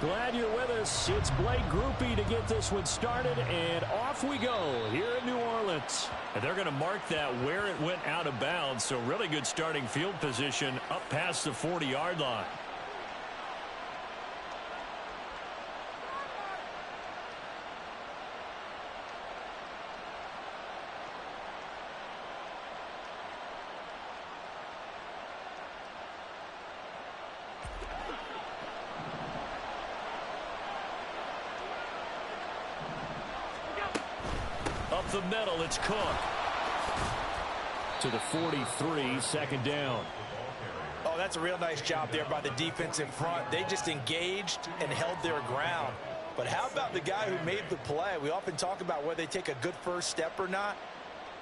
Glad you're with us. It's Blake Groupie to get this one started, and off we go here in New Orleans. And they're going to mark that where it went out of bounds, so really good starting field position up past the 40-yard line. Up the middle, it's Cook. To the 43, second down. Oh, that's a real nice job there by the defense in front. They just engaged and held their ground. But how about the guy who made the play? We often talk about whether they take a good first step or not.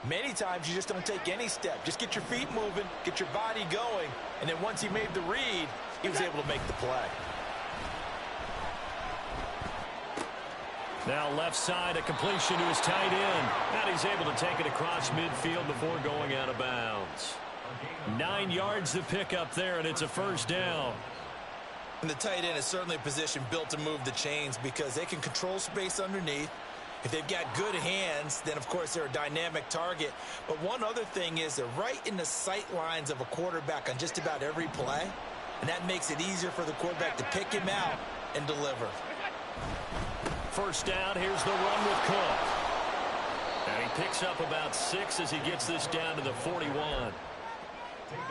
Many times you just don't take any step. Just get your feet moving, get your body going, and then once he made the read, he was able to make the play. Now left side, a completion to his tight end. And he's able to take it across midfield before going out of bounds. 9 yards to pick up there, and it's a first down. And the tight end is certainly a position built to move the chains because they can control space underneath. If they've got good hands, then, of course, they're a dynamic target. But one other thing is they're right in the sight lines of a quarterback on just about every play. And that makes it easier for the quarterback to pick him out and deliver. First down, here's the run with Cook. And he picks up about 6 as he gets this down to the 41.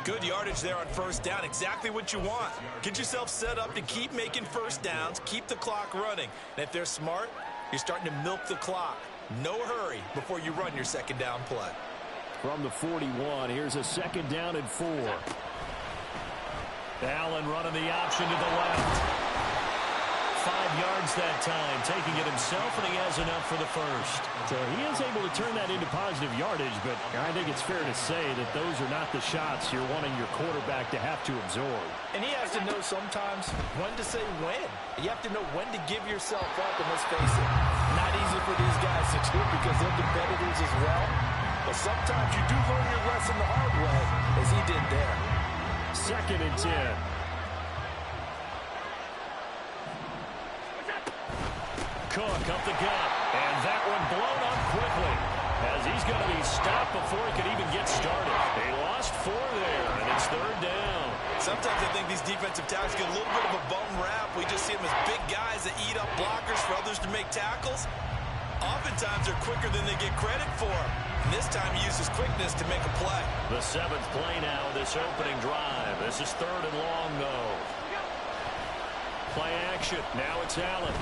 Good yardage there on first down. Exactly what you want. Get yourself set up to keep making first downs, keep the clock running. And if they're smart, you're starting to milk the clock. No hurry before you run your second down play. From the 41, here's a second down and 4. Allen running the option to the left. 5 yards that time, taking it himself, and he has enough for the first. So he is able to turn that into positive yardage, but I think it's fair to say that those are not the shots you're wanting your quarterback to have to absorb. And he has to know sometimes when to say when. You have to know when to give yourself up, and let's face it, not easy for these guys to do because they're competitors as well. But sometimes you do learn your lesson the hard way, as he did there. Second and 10. Cook up the gut, and that one blown up quickly as he's going to be stopped before he could even get started. They lost 4 there, and it's third down. Sometimes I think these defensive tackles get a little bit of a bum rap. We just see them as big guys that eat up blockers for others to make tackles. Oftentimes they're quicker than they get credit for. And this time he uses quickness to make a play. The 7th play now, this opening drive. This is third and long, though. Play action. Now it's Allen.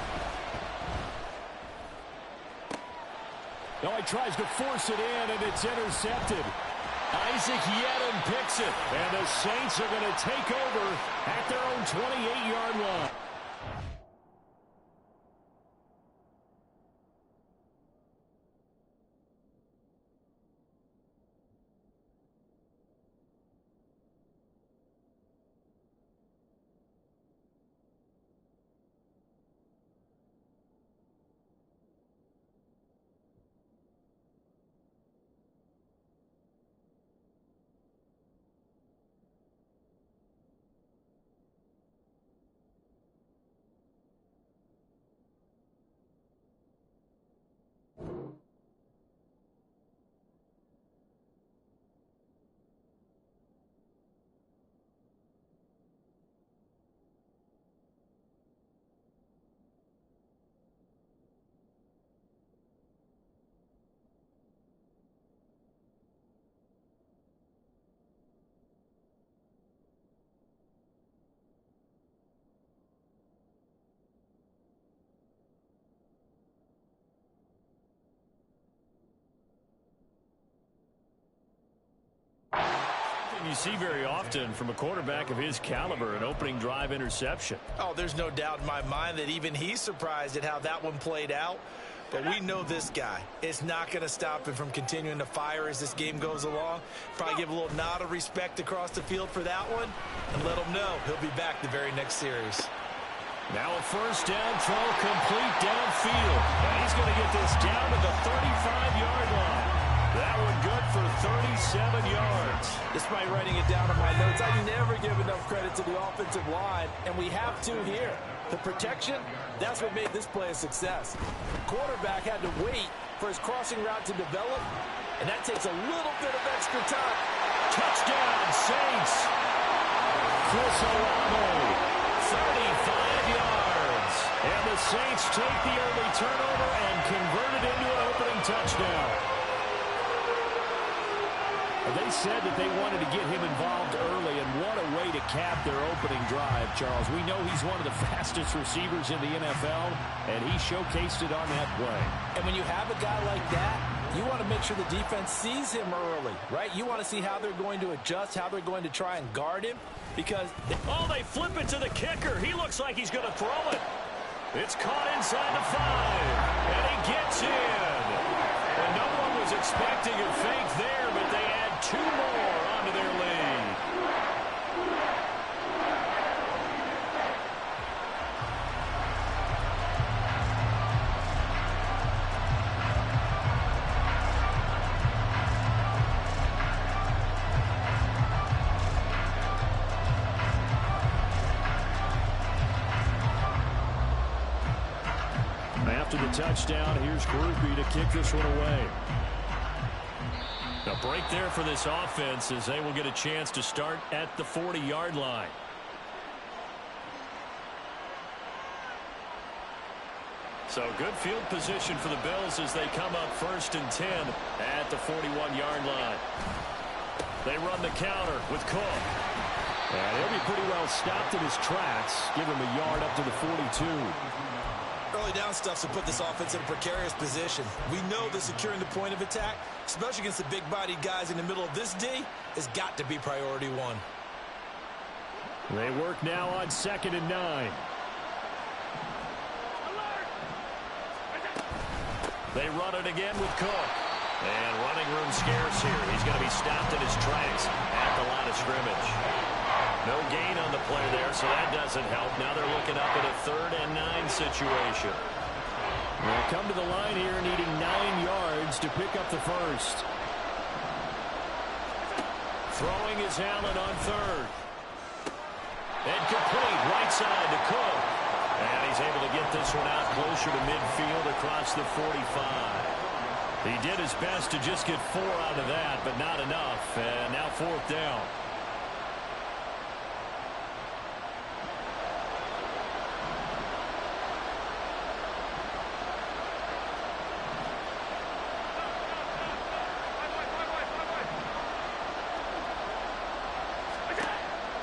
No, he tries to force it in, and it's intercepted. Isaac Yedden picks it, and the Saints are going to take over at their own 28-yard line. You see very often from a quarterback of his caliber, an opening drive interception. Oh, there's no doubt in my mind that even he's surprised at how that one played out. But we know this guy is not going to stop him from continuing to fire as this game goes along. Probably give a little nod of respect across the field for that one and let him know he'll be back the very next series. Now a first down throw complete downfield. And he's going to get this down to the 35-yard line. That one good for 37 yards. Despite writing it down in my notes, I never give enough credit to the offensive line, and we have to here. The protection, that's what made this play a success. Quarterback had to wait for his crossing route to develop, and that takes a little bit of extra time. Touchdown, Saints. Chris Olave, 35 yards. And the Saints take the early turnover and convert it into an opening touchdown. They said that they wanted to get him involved early, and what a way to cap their opening drive, Charles. We know he's one of the fastest receivers in the NFL, and he showcased it on that play. And when you have a guy like that, you want to make sure the defense sees him early, right? You want to see how they're going to adjust, how they're going to try and guard him, because... Oh, they flip it to the kicker. He looks like he's going to throw it. It's caught inside the 5, and he gets in. And no one was expecting a fake there, but they add 2 more onto their lead. After the touchdown, here's Groupie to kick this one away. A break there for this offense as they will get a chance to start at the 40-yard line. So good field position for the Bills as they come up 1st and 10 at the 41-yard line. They run the counter with Cook. And he'll be pretty well stopped in his tracks. Give him a yard up to the 42. Early down stuff to put this offense in a precarious position. We know that securing the point of attack, especially against the big-bodied guys in the middle of this D, has got to be priority 1. They work now on 2nd and 9. They run it again with Cook. And running room scarce here. He's going to be stopped in his tracks at the line of scrimmage. No gain on the play there, so that doesn't help. Now they're looking up at a 3rd and 9 situation. They'll come to the line here needing 9 yards to pick up the first. Throwing is Allen on 3rd. And complete right side to Cook. And he's able to get this one out closer to midfield across the 45. He did his best to just get 4 out of that, but not enough. And now 4th down.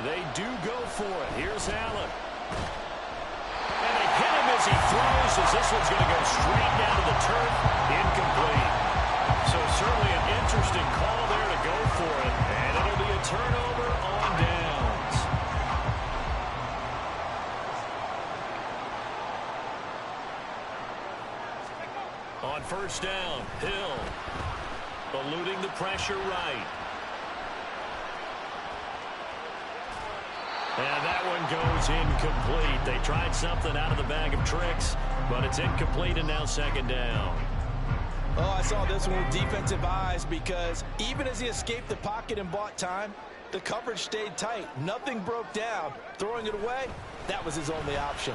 They do go for it. Here's Allen. And they hit him as he throws, as this one's going to go straight down to the turf. Incomplete. So certainly an interesting call there to go for it. And it'll be a turnover on downs. On 1st down, Hill. Eluding the pressure right. And that one goes incomplete. They tried something out of the bag of tricks, but it's incomplete and now 2nd down. Oh, I saw this one with defensive eyes because even as he escaped the pocket and bought time, the coverage stayed tight. Nothing broke down. Throwing it away, that was his only option.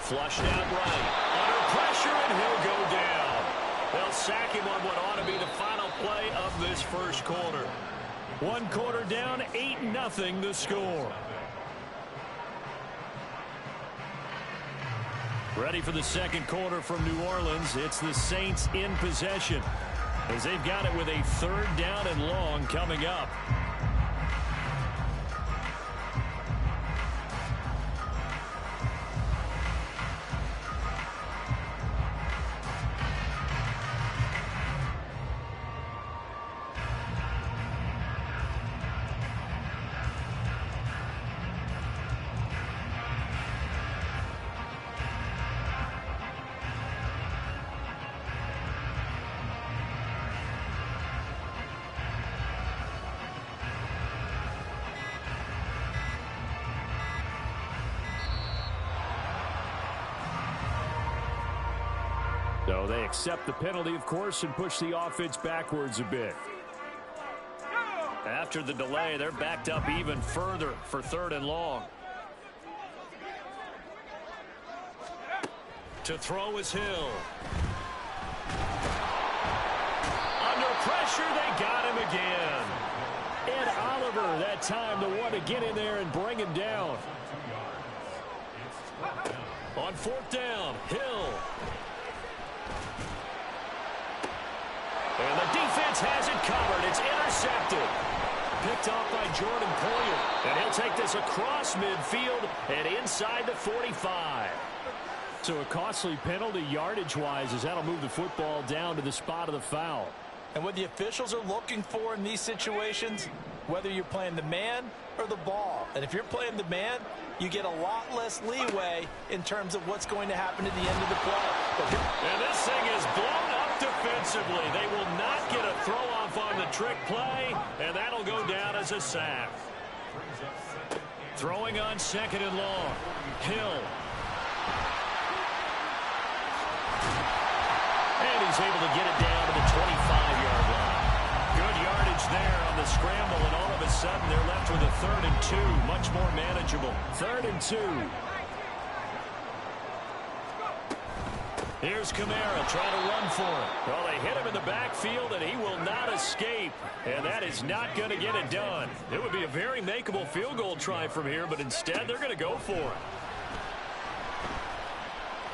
Flushed out right. Under pressure, and he'll go down. They'll sack him on what ought to be the final play of this 1st quarter. 1 quarter down, 8-0 the score. Ready for the 2nd quarter from New Orleans. It's the Saints in possession as they've got it with a 3rd down and long coming up. So they accept the penalty, of course, and push the offense backwards a bit. After the delay, they're backed up even further for 3rd and long. To throw is Hill. Under pressure, they got him again. And Oliver, that time the one to get in there and bring him down. On fourth down, Hill. And the defense has it covered. It's intercepted. Picked off by Jordan Poyer. And he'll take this across midfield and inside the 45. So a costly penalty yardage-wise as that'll move the football down to the spot of the foul. And what the officials are looking for in these situations, whether you're playing the man or the ball. And if you're playing the man, you get a lot less leeway in terms of what's going to happen at the end of the play. And this thing is blown up defensively. They will not get a throw-off on the trick play, and that'll go down as a sack. Throwing on second and long. Hill. And he's able to get it down to the 25-yard line. Good yardage there on the scramble, and all of a sudden they're left with a 3rd and 2. Much more manageable. 3rd and 2. Here's Kamara trying to run for it. Well, they hit him in the backfield, and he will not escape. And that is not going to get it done. It would be a very makeable field goal try from here, but instead they're going to go for it.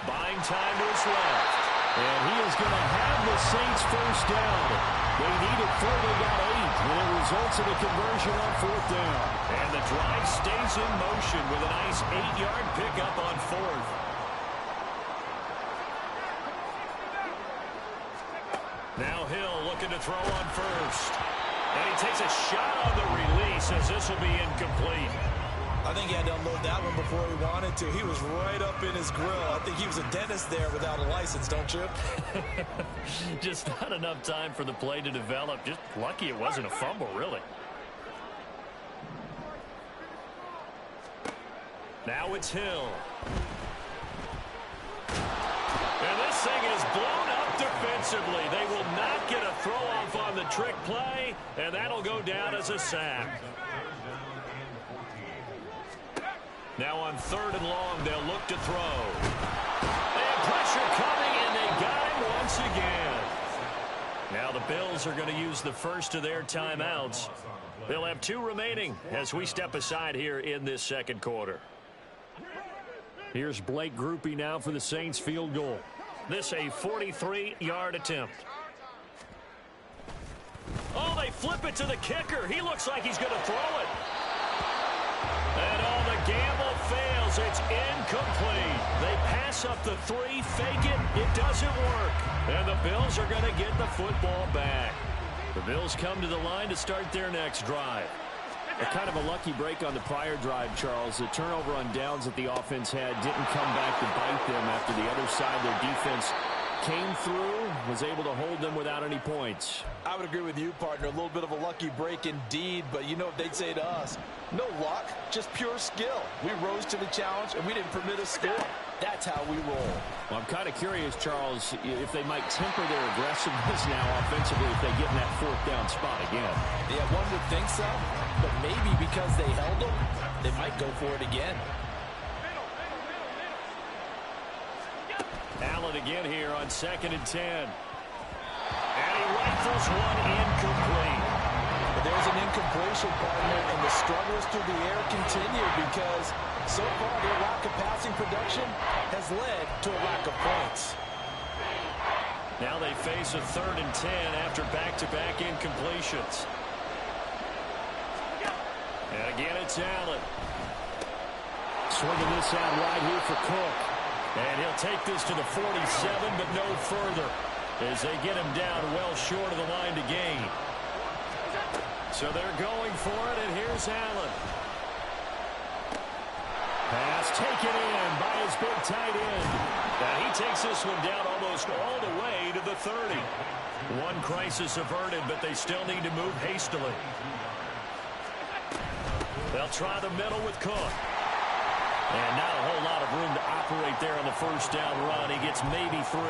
Buying time to his left. And he is going to have the Saints first down. They needed 4, they got 8. And it results in a conversion on 4th down. And the drive stays in motion with a nice 8-yard pickup on 4th. Now Hill looking to throw on first. And he takes a shot on the release as this will be incomplete. I think he had to unload that one before he wanted to. He was right up in his grill. I think he was a dentist there without a license, don't you? Just not enough time for the play to develop. Just lucky it wasn't a fumble, really. Now it's Hill. And this thing is blown up defensively. They will not get a throw-off on the trick play, and that'll go down as a sack. Now on 3rd and long, they'll look to throw. They have pressure coming, and they got him once again. Now the Bills are going to use the first of their timeouts. They'll have 2 remaining as we step aside here in this second quarter. Here's Blake Grupe now for the Saints field goal. This a 43-yard attempt. Oh, they flip it to the kicker. He looks like he's going to throw it. And oh, the gamble fails. It's incomplete. They pass up the 3, fake it. It doesn't work. And the Bills are going to get the football back. The Bills come to the line to start their next drive. A kind of a lucky break on the prior drive, Charles. The turnover on downs that the offense had didn't come back to bite them after the other side. Their defense came through, was able to hold them without any points. I would agree with you, partner. A little bit of a lucky break indeed, but you know what they'd say to us? No luck, just pure skill. We rose to the challenge, and we didn't permit a score. That's how we roll. Well, I'm kind of curious, Charles, if they might temper their aggressiveness now offensively if they get in that 4th down spot again. Yeah, one would think so, but maybe because they held them, they might go for it again. Allen again here on 2nd and 10. And he rifles one incomplete. But there's an incompletion, partner, and the struggles through the air continue because so far their lack of passing production has led to a lack of points. Now they face a 3rd and 10 after back-to-back incompletions. And again, it's Allen. Swinging this out right here for Cook. And he'll take this to the 47, but no further as they get him down well short of the line to gain. So they're going for it, and here's Allen. Pass taken in by his big tight end. Now he takes this one down almost all the way to the 30. One crisis averted, but they still need to move hastily. They'll try the middle with Cook. And not a whole lot of room to operate there on the first down run. He gets maybe 3.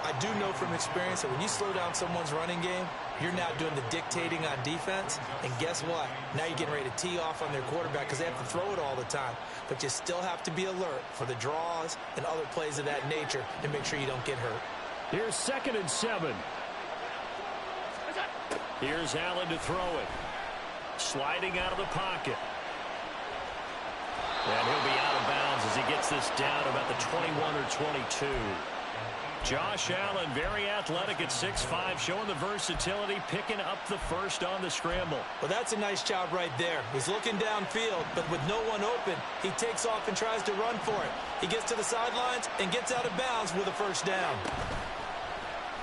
I do know from experience that when you slow down someone's running game, you're now doing the dictating on defense. And guess what? Now you're getting ready to tee off on their quarterback because they have to throw it all the time. But you still have to be alert for the draws and other plays of that nature to make sure you don't get hurt. Here's 2nd and 7. Here's Allen to throw it. Sliding out of the pocket. And he'll be out of bounds as he gets this down about the 21 or 22. Josh Allen, very athletic at 6'5", showing the versatility, picking up the first on the scramble. Well, that's a nice job right there. He's looking downfield, but with no one open, he takes off and tries to run for it. He gets to the sidelines and gets out of bounds with a first down.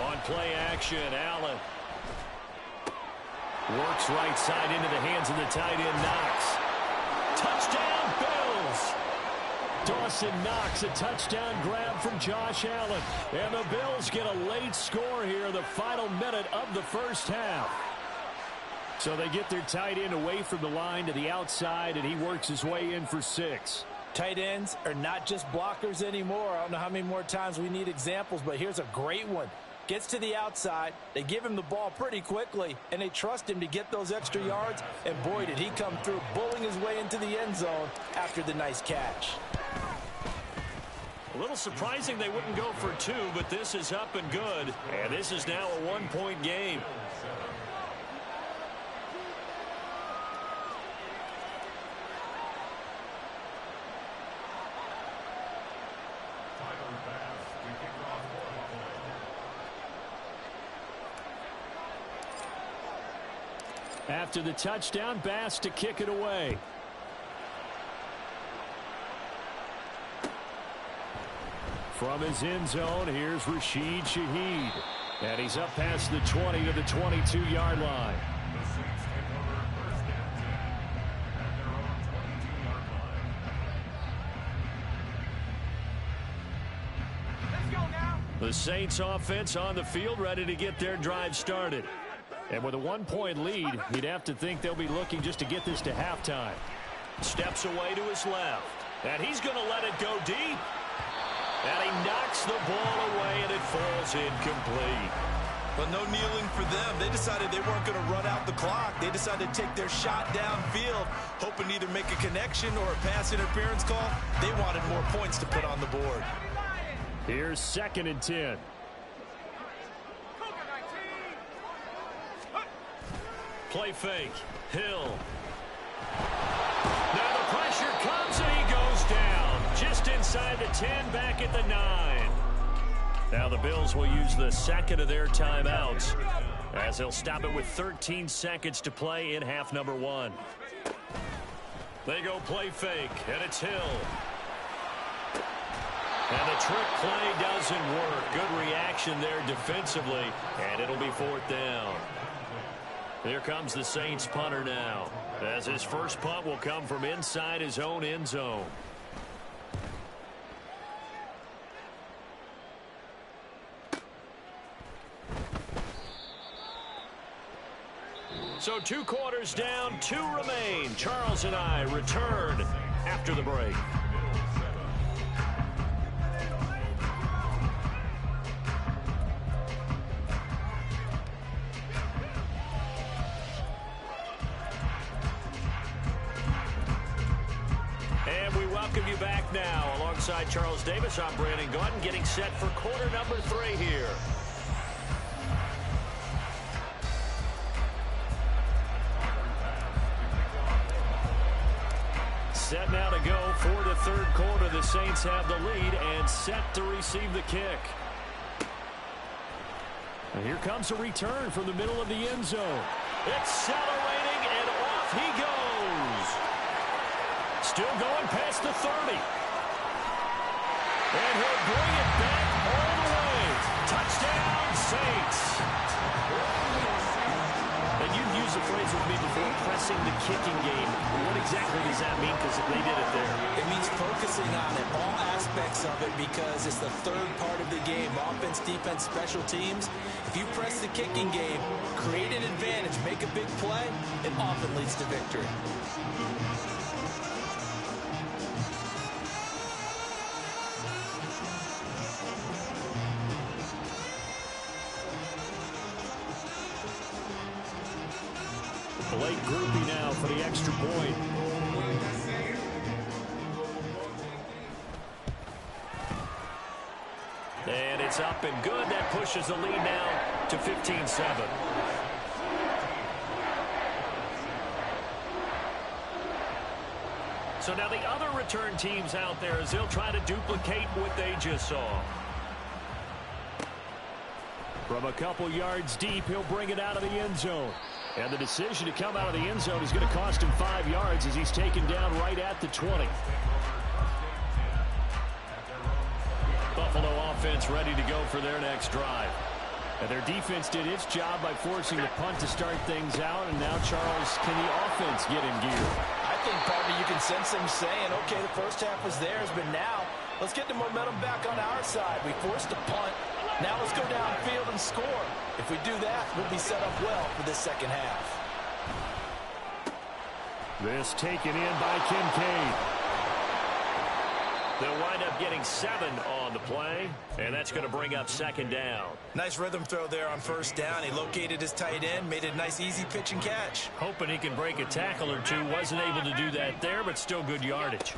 On play action, Allen works right side into the hands of the tight end, Knox. Touchdown, Bills! Dawson Knox, a touchdown grab from Josh Allen. And the Bills get a late score here in the final minute of the first half. So they get their tight end away from the line to the outside, and he works his way in for 6. Tight ends are not just blockers anymore. I don't know how many more times we need examples, but here's a great one. Gets to the outside, they give him the ball pretty quickly, and they trust him to get those extra yards, and boy, did he come through, bulling his way into the end zone after the nice catch. A little surprising they wouldn't go for 2, but this is up and good, and this is now a 1-point game. After the touchdown, Bass to kick it away. From his end zone, here's Rashid Shaheed. And he's up past the 20 to the 22-yard line. The Saints offense on the field, ready to get their drive started. And with a 1-point lead, you'd have to think they'll be looking just to get this to halftime. Steps away to his left. And he's going to let it go deep. And he knocks the ball away, and it falls incomplete. But no kneeling for them. They decided they weren't going to run out the clock. They decided to take their shot downfield, hoping to either make a connection or a pass interference call. They wanted more points to put on the board. Here's 2nd and 10. Play fake. Hill. Now the pressure comes, and he goes down. Just inside the 10, back at the 9. Now the Bills will use the second of their timeouts as they'll stop it with 13 seconds to play in half number 1. They go play fake, and it's Hill. And the trick play doesn't work. Good reaction there defensively, and it'll be 4th down. Here comes the Saints punter now, as his first punt will come from inside his own end zone. So 2 quarters down, 2 remain. Charles and I return after the break. And we welcome you back now. Alongside Charles Davis, I'm Brandon Gaudin, getting set for quarter number 3 here. Set now to go for the 3rd quarter. The Saints have the lead and set to receive the kick. And here comes a return from the middle of the end zone. Accelerating, and off he goes. Still going past the 30. And he'll bring it back all the way. Touchdown, Saints. And you've used the phrase with me before, pressing the kicking game. What exactly does that mean? Because they did it there. It means focusing on it, all aspects of it, because it's the 3rd part of the game. Offense, defense, special teams. If you press the kicking game, create an advantage, make a big play, it often leads to victory. Blake Groupie now for the extra point. And it's up and good. That pushes the lead now to 15-7. So now the other return teams out there as they'll try to duplicate what they just saw. From a couple yards deep, he'll bring it out of the end zone. And the decision to come out of the end zone is going to cost him 5 yards as he's taken down right at the 20. Buffalo offense ready to go for their next drive. And their defense did its job by forcing the punt to start things out. And now, Charles, can the offense get in gear? I think probably you can sense them saying, okay, the first half was theirs, but now let's get the momentum back on our side. We forced a punt. Now let's go downfield and score. If we do that, we'll be set up well for this second half. This taken in by Kincaid. They'll wind up getting 7 on the play, and that's going to bring up second down. Nice rhythm throw there on first down. He located his tight end, made it a nice, easy pitch and catch. Hoping he can break a tackle or two. Wasn't able to do that there, but still good yardage.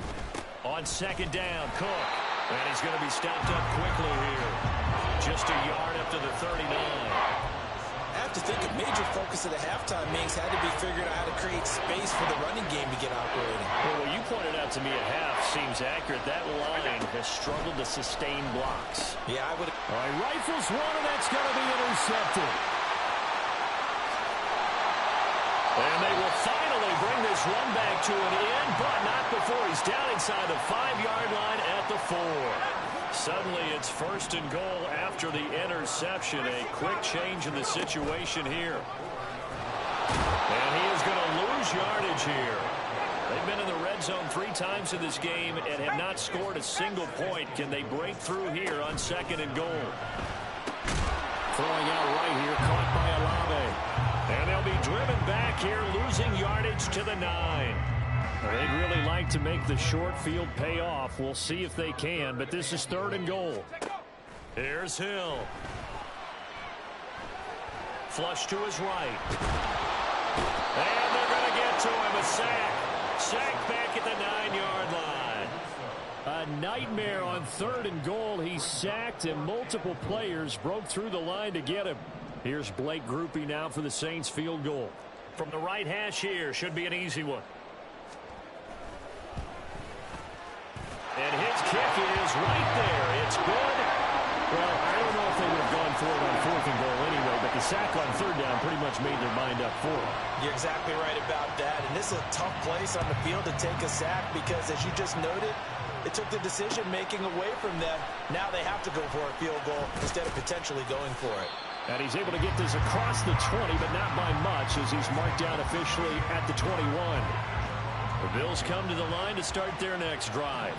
On second down, Cook. And he's going to be stopped up quickly here. Just a yard up to the 39. I have to think a major focus of the halftime meetings had to be figuring out how to create space for the running game to get operating. Well, what you pointed out to me at half seems accurate. That line has struggled to sustain blocks. Yeah, I would. All right, rifles one, and that's going to be intercepted. And they will finally bring this run back to an end, but not before he's down inside the 5-yard line at the 4. Suddenly it's first and goal after the interception. A quick change in the situation here. And he is going to lose yardage here. They've been in the red zone 3 times in this game and have not scored a single point. Can they break through here on second and goal? Throwing out right here, caught by Olave. And they'll be driven back here, losing yardage to the 9. They'd really like to make the short field pay off. We'll see if they can, but this is third and goal. Here's Hill. Flush to his right. And they're going to get to him. A sack. Sack back at the 9-yard line. A nightmare on third and goal. He's sacked, and multiple players broke through the line to get him. Here's Blake Groupie now for the Saints field goal. From the right hash here, should be an easy one. And his kick is right there. It's good. Well, I don't know if they would have gone for it on fourth and goal anyway, but the sack on third down pretty much made their mind up for it. You're exactly right about that. And this is a tough place on the field to take a sack because, as you just noted, it took the decision-making away from them. Now they have to go for a field goal instead of potentially going for it. And he's able to get this across the 20, but not by much as he's marked down officially at the 21. The Bills come to the line to start their next drive.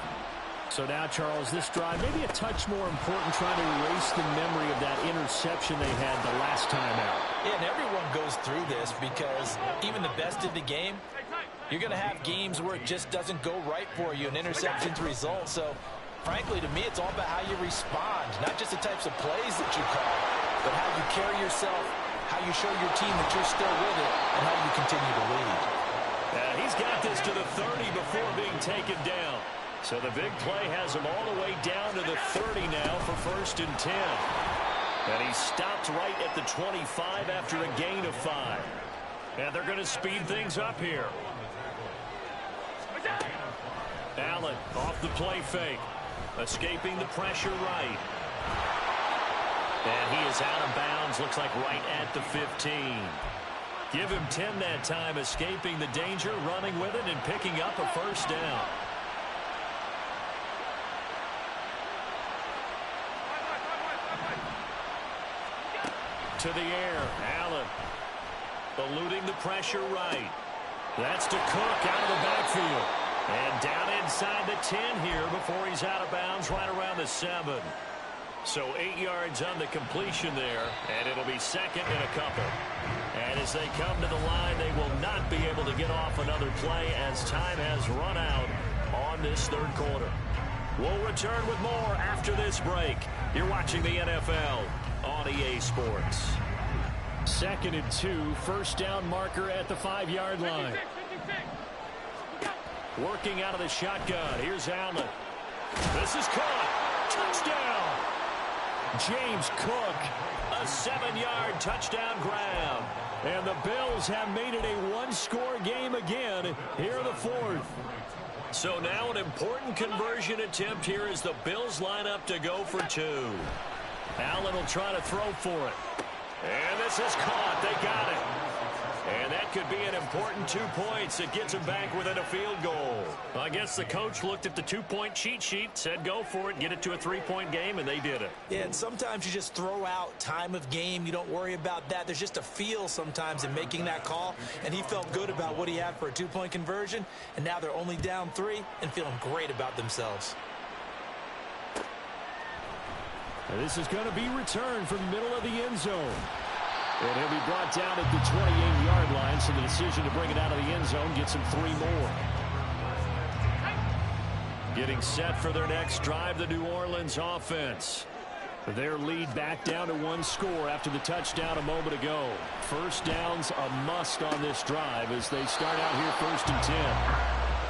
So now, Charles, this drive maybe a touch more important, trying to erase the memory of that interception they had the last time out. Yeah, and everyone goes through this because even the best of the game, you're going to have games where it just doesn't go right for you, and interceptions result. So, frankly, to me, it's all about how you respond, not just the types of plays that you call, but how you carry yourself, how you show your team that you're still with it, and how you continue to lead. He's got this to the 30 before being taken down. So the big play has him all the way down to the 30 now for first and 10. And he stopped right at the 25 after a gain of 5. And they're going to speed things up here. Allen off the play fake. Escaping the pressure right. And he is out of bounds, looks like right at the 15. Give him 10 that time, escaping the danger, running with it, and picking up a first down. To the air, Allen. Eluding the pressure right. That's to Cook out of the backfield. And down inside the 10 here before he's out of bounds right around the 7. So 8 yards on the completion there, and it'll be second and a couple. And as they come to the line, they will not be able to get off another play as time has run out on this third quarter. We'll return with more after this break. You're watching the NFL on EA Sports. 2nd and 2, first down marker at the 5-yard line. Working out of the shotgun. Here's Allen. This is caught. Touchdown. James Cook, a 7-yard touchdown grab. And the Bills have made it a one-score game again here in the 4th. So now an important conversion attempt here as the Bills line up to go for 2. Allen will try to throw for it. And this is caught. They got it. And that could be an important 2 points. It gets him back within a field goal. I guess the coach looked at the 2-point cheat sheet, said go for it, get it to a 3-point game, and they did it. Yeah, and sometimes you just throw out time of game. You don't worry about that. There's just a feel sometimes in making that call, and he felt good about what he had for a 2-point conversion, and now they're only down 3 and feeling great about themselves. And this is going to be returned from the middle of the end zone. And he'll be brought down at the 28-yard line, so the decision to bring it out of the end zone gets him 3 more. Getting set for their next drive, the New Orleans offense. Their lead back down to 1 score after the touchdown a moment ago. First down's a must on this drive as they start out here 1st and 10.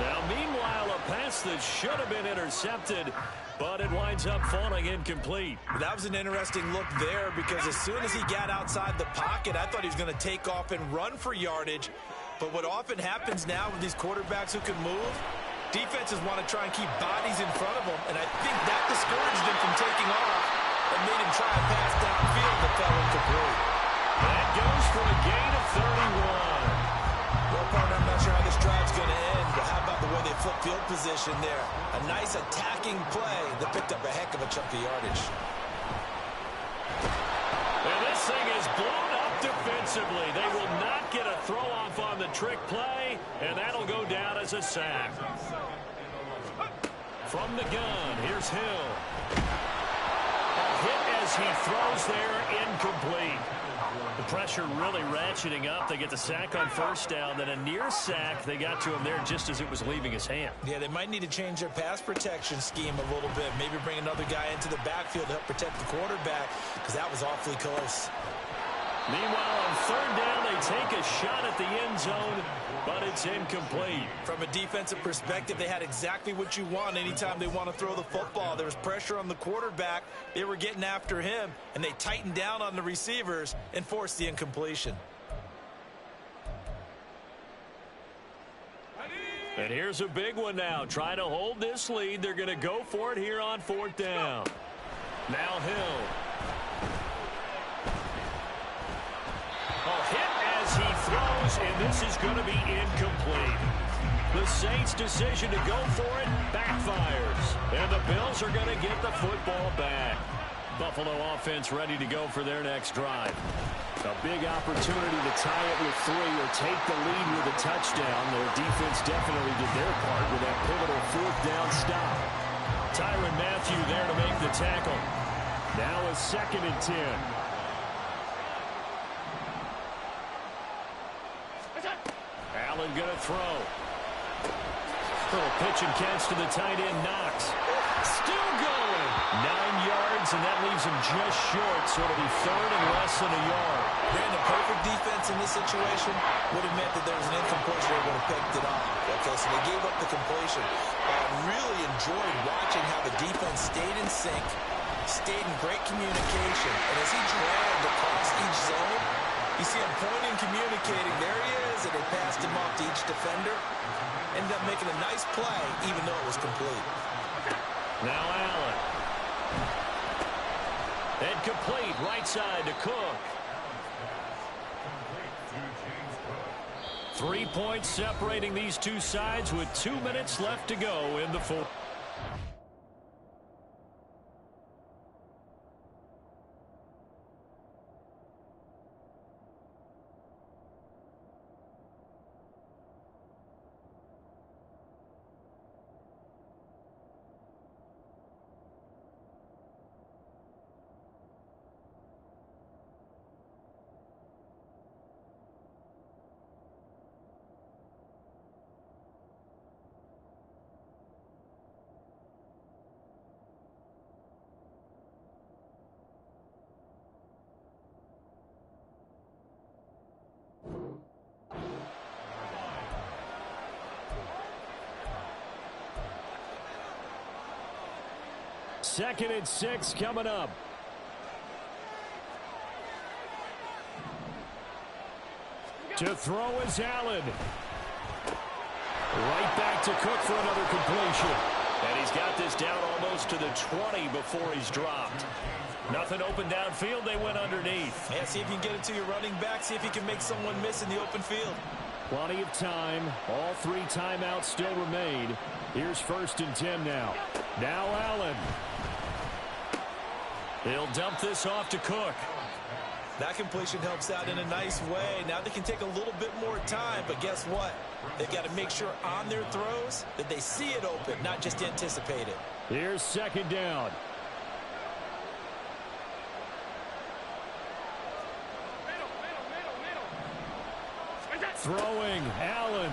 Now, meanwhile, a pass that should have been intercepted, but it winds up falling incomplete. That was an interesting look there because as soon as he got outside the pocket, I thought he was going to take off and run for yardage. But what often happens now with these quarterbacks who can move, defenses want to try and keep bodies in front of them, and I think that discouraged him from taking off and made him try a pass downfield that fell incomplete. That goes for a gain of 31. Well, partner, I'm not sure how this drive's going to end, but how about the way they flip field position there? A nice attacking play that picked up a heck of a chunk of yardage. And this thing is blown up defensively. They will not get a throw-off on the trick play, and that'll go down as a sack. From the gun, here's Hill. A hit as he throws there, incomplete. The pressure really ratcheting up. They get the sack on first down. Then a near sack. They got to him there just as it was leaving his hand. Yeah, they might need to change their pass protection scheme a little bit. Maybe bring another guy into the backfield to help protect the quarterback because that was awfully close. Meanwhile, on 3rd down, they take a shot at the end zone, but it's incomplete. From a defensive perspective, they had exactly what you want anytime they want to throw the football. There was pressure on the quarterback. They were getting after him, and they tightened down on the receivers and forced the incompletion. And here's a big one now. Trying to hold this lead. They're going to go for it here on 4th down. Now Hill. A hit as he throws, and this is going to be incomplete. The Saints' decision to go for it backfires, and the Bills are going to get the football back. Buffalo offense ready to go for their next drive. A big opportunity to tie it with 3 or take the lead with a touchdown. Their defense definitely did their part with that pivotal 4th down stop. Tyrann Mathieu there to make the tackle. Now a 2nd and 10. Allen going to throw. Little pitch and catch to the tight end, Knox. Still going. 9 yards, and that leaves him just short, so it'll be 3rd and less than a yard. Brandon, perfect defense in this situation would have meant that there was an incompletion. They would have picked it off. Okay, so they gave up the completion. I really enjoyed watching how the defense stayed in sync, stayed in great communication, and as he dragged across each zone, you see him pointing, communicating. There he is, and they passed him off to each defender. Ended up making a nice play, even though it was complete. Now Allen. And complete, right side to Cook. 3 points separating these two sides with 2 minutes left to go in the 4th. 2nd and 6 coming up. To throw is Allen. Right back to Cook for another completion. And he's got this down almost to the 20 before he's dropped. Nothing open downfield. They went underneath. Yeah, see if you can get it to your running back. See if you can make someone miss in the open field. Plenty of time. All 3 timeouts still remain. Here's 1st and 10 now. Now Allen. He'll dump this off to Cook. That completion helps out in a nice way. Now they can take a little bit more time, but guess what? They've got to make sure on their throws that they see it open, not just anticipate it. Here's 2nd down. Throwing, Allen.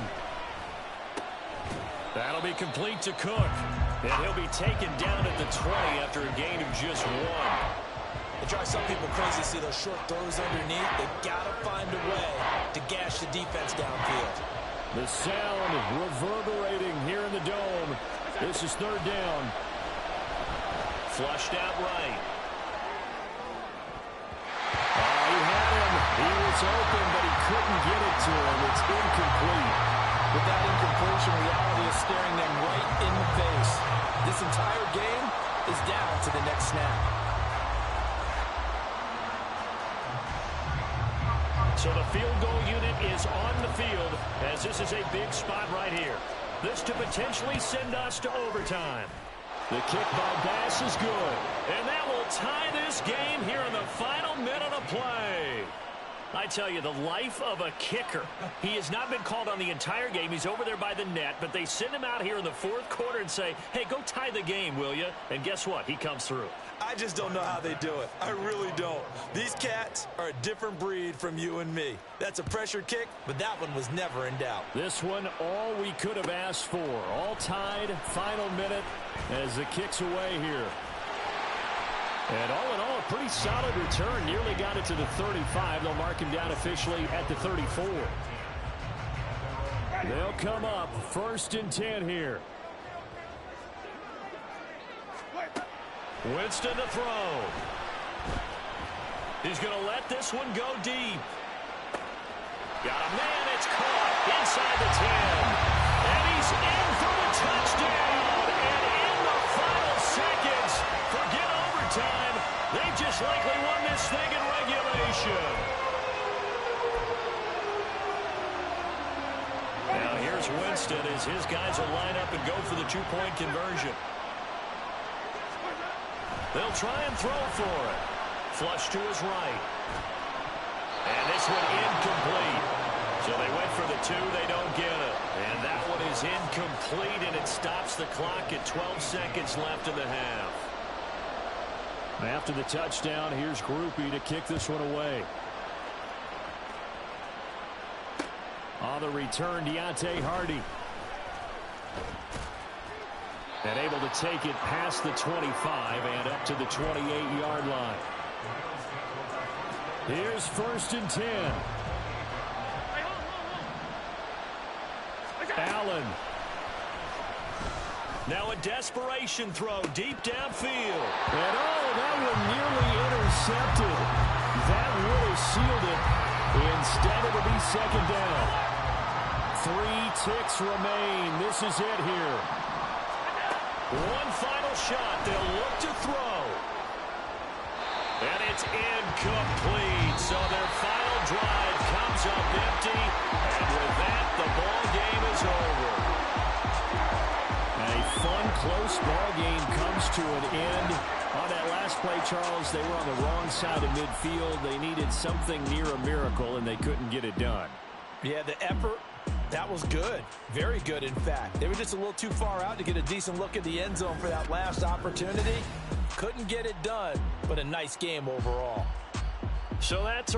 That'll be complete to Cook. And he'll be taken down at the 20 after a gain of just 1. It drives some people crazy to see those short throws underneath. They've got to find a way to gash the defense downfield. The sound reverberating here in the dome. This is 3rd down. Flushed out right. He had him. He was open, but he couldn't get it to him. It's incomplete. With that incompletion, reality is staring them right in the face. This entire game is down to the next snap. So the field goal unit is on the field as this is a big spot right here. This to potentially send us to overtime. The kick by Bass is good. And that will tie this game here in the final minute of play. I tell you, the life of a kicker. He has not been called on the entire game. He's over there by the net, but they send him out here in the 4th quarter and say, hey, go tie the game, will you? And guess what? He comes through. I just don't know how they do it. I really don't. These cats are a different breed from you and me. That's a pressure kick, but that one was never in doubt. This one, all we could have asked for. All tied, final minute as the kick's away here. And all in all, a pretty solid return. Nearly got it to the 35. They'll mark him down officially at the 34. They'll come up 1st and 10 here. Winston to throw. He's going to let this one go deep. Got a man. It's caught inside the 10. And he's in for the touchdown. And in the final seconds, forget overtime. They just likely won this thing in regulation. Now here's Winston as his guys will line up and go for the 2-point conversion. They'll try and throw for it. Flush to his right. And this one incomplete. So they went for the 2. They don't get it. And that one is incomplete, and it stops the clock at 12 seconds left in the half. After the touchdown, here's Groupie to kick this one away. On the return, Deontay Hardy. And able to take it past the 25 and up to the 28-yard line. Here's 1st and 10. Allen. Now a desperation throw deep downfield. And that one nearly intercepted. That would have sealed it. Instead, it'll be 2nd down. 3 ticks remain. This is it here. One final shot. They'll look to throw. And it's incomplete. So their final drive comes up empty. And with that, the ball game is over. And a fun, close ball game comes to an end. On that last play, Charles, they were on the wrong side of midfield. They needed something near a miracle, and they couldn't get it done. Yeah, the effort, that was good. Very good, in fact. They were just a little too far out to get a decent look at the end zone for that last opportunity. Couldn't get it done, but a nice game overall. So that's